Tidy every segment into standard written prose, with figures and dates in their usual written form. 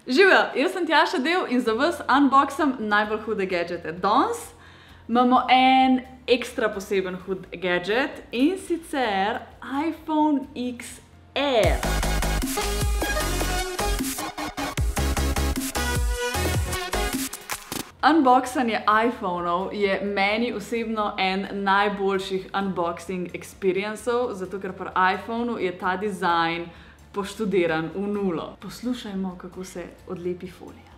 Živjo, jaz sem Tjaša Del in za vas unboxam najbolj hude gadgete. Danes imamo en ekstra poseben hud gadget in sicer iPhone XR. Unboxanje iPhonov je meni osebno en najboljših unboxing experienceov, zato ker pri iPhonu je ta dizajn poštudiran v nulo. Poslušajmo, kako se odlepi folija.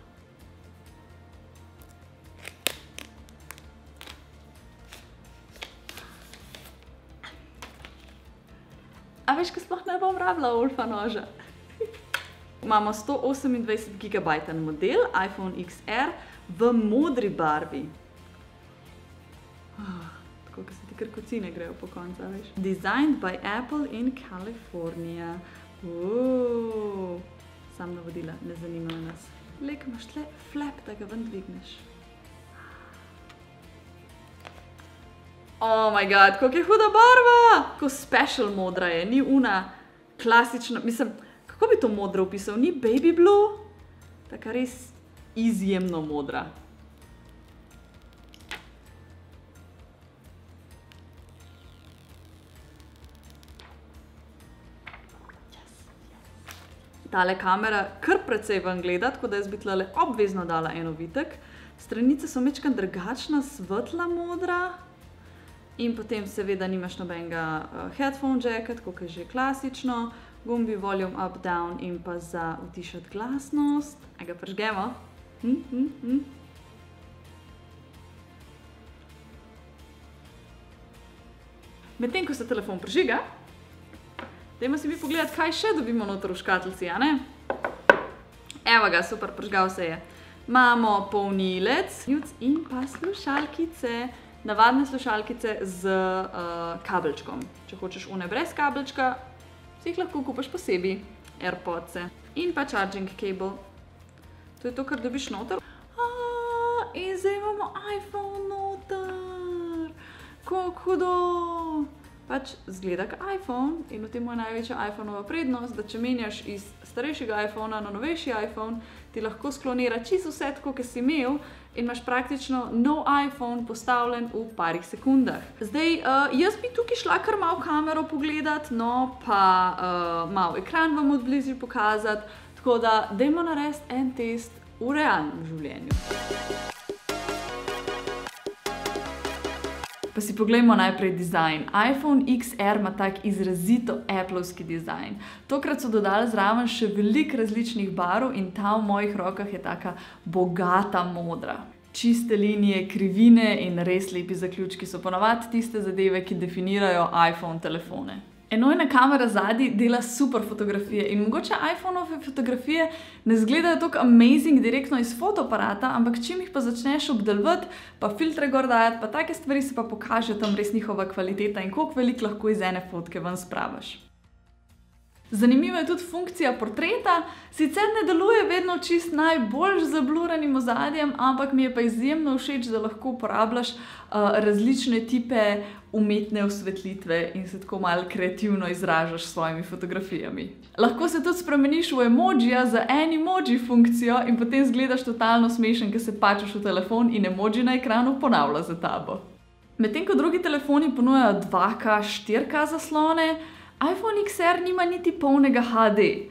A veš, ko sploh ne bom rabila Olfa noža. Imamo 128 GB model iPhone XR v modri barvi. Tako, ko se ti kar kocine grejo po konca, veš. Designed by Apple in California. Sam navodila, ne zanimajo nas. Lek, imaš tle flap, da ga ven dvigneš. Oh my god, koliko je huda barva! Kako special modra je, ni una klasična, mislim, kako bi to modro opisal? Ni baby blue? Taka res izjemno modra. Tale kamera kar precej ven gleda, tako da jaz bi tlele obvezno dala en ovitek. Stranice so majčkeno drugačna, svetla modra. In potem seveda nimaš nobenega headphone jacka, tako kot je že klasično. Gumbi volume up, down in pa za utišati glasnost. A ga prižgemo? Medtem, ko se telefon prižiga, dajmo si mi pogledati, kaj še dobimo noter v škatlici, a ne? Evo ga, super, prižgal se je. Imamo polnilec in pa slušalkice. Navadne slušalkice z kabelčkom. Če hočeš one brez kabelčka, si jih lahko kupaš posebej. AirPodse. In pa charging cable. To je to, kar dobiš noter. In zdaj imamo iPhone noter. Kako hudo! Pač zgleda kot iPhone in v tem je največja iPhone-ova prednost, da če menjaš iz starejšega iPhona na novejši iPhone, ti lahko sklonira čisto vse tako, kot si imel in imaš praktično nov iPhone postavljen v parih sekundah. Zdaj, jaz bi tukaj šla kar malo kamero pogledat, no pa malo ekran vam odblizu pokazati, tako da dajmo narediti en test v realnem življenju. Pa si poglejmo najprej dizajn. iPhone XR ima tak izrazito Applovski dizajn. Tokrat so dodali zraven še veliko različnih barv in ta v mojih rokah je taka bogata modra. Čiste linije, krivine in res lepi zaključki so ponavadi tiste zadeve, ki definirajo iPhone telefone. Enojna kamera zadaj dela super fotografije in mogoče iPhone-ove fotografije ne izgledajo tako amazing direktno iz fotoaparata, ampak čim jih pa začneš obdelovati, pa filtre gor dajati, pa take stvari se pa pokaže tam res njihova kvaliteta in koliko veliko lahko iz ene fotke ven spraviš. Zanimiva je tudi funkcija portreta, sicer ne deluje vedno čist najbolj z zabluranim ozadjem, ampak mi je pa izjemno všeč, da lahko uporabljaš različne tipe umetne osvetlitve in se tako malo kreativno izražaš s svojimi fotografijami. Lahko se tudi spremeniš v emojija z emoji funkcijo in potem izgledaš totalno smešen, ko se pačeš v telefon in emoji na ekranu ponavlja za tabo. Medtem ko drugi telefoni ponujajo 2K, 4K zaslone, iPhone XR nima niti polnega HD.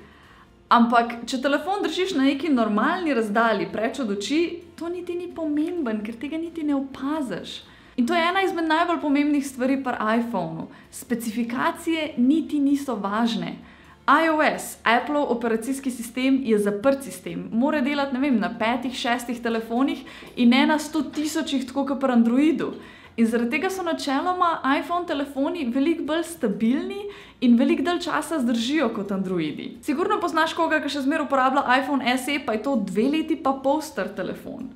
Ampak, če telefon držiš na neki normalni razdalji preč od oči, to niti ni pomemben, ker tega niti ne opaziš. In to je ena izmed najbolj pomembnih stvari pri iPhonu. Specifikacije niti niso važne. iOS, Appleov operacijski sistem, je zaprt sistem. Mora delati, ne vem, na 5, 6 telefonih in ne na 100 000, tako kot pri Androidu. In zaradi tega so načeloma iPhone telefoni veliko bolj stabilni in veliko dalj časa zdržijo kot Androidi. Sigurno poznaš koga, ki še zmeraj uporablja iPhone SE, pa je to 2 leti pa pol star telefon.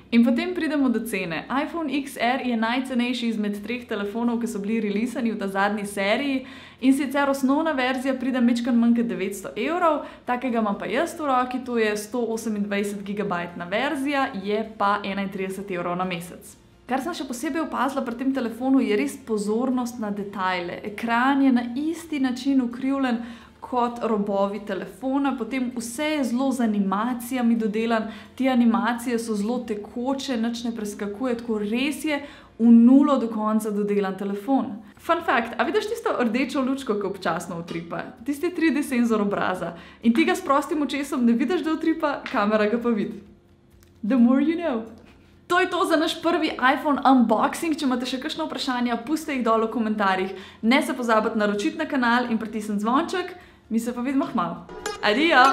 In potem pridemo do cene. iPhone XR je najcenejši izmed 3 telefonov, ki so bili releasani v ta zadnji seriji in sicer osnovna verzija pride majčkeno manj kot 900 €, takega imam pa jaz v roki, to je 128 GB verzija, je pa 31 € na mesec. Kar sem še posebej opazila pri tem telefonu, je res pozornost na detajle. Ekran je na isti način ukrivljen kot robovi telefona, potem vse je zelo z animacijami dodelan, te animacije so zelo tekoče, nič ne preskakuje, tako res je v nulo do konca dodelan telefon. Fun fact, a vidiš tisto rdečo lučko, ki občasno utripa? Tisti 3D senzor obraza. In ti ga s prostim očesom ne vidiš, da utripa, kamera ga pa vidi. The more you know. To je to za naš prvi iPhone unboxing. Če imate še kakšno vprašanje, pustite jih dol v komentarjih. Ne se pozabiti naročiti na kanal in pritisniti zvonček. Mi se pa vidimo kmalu. Adijo!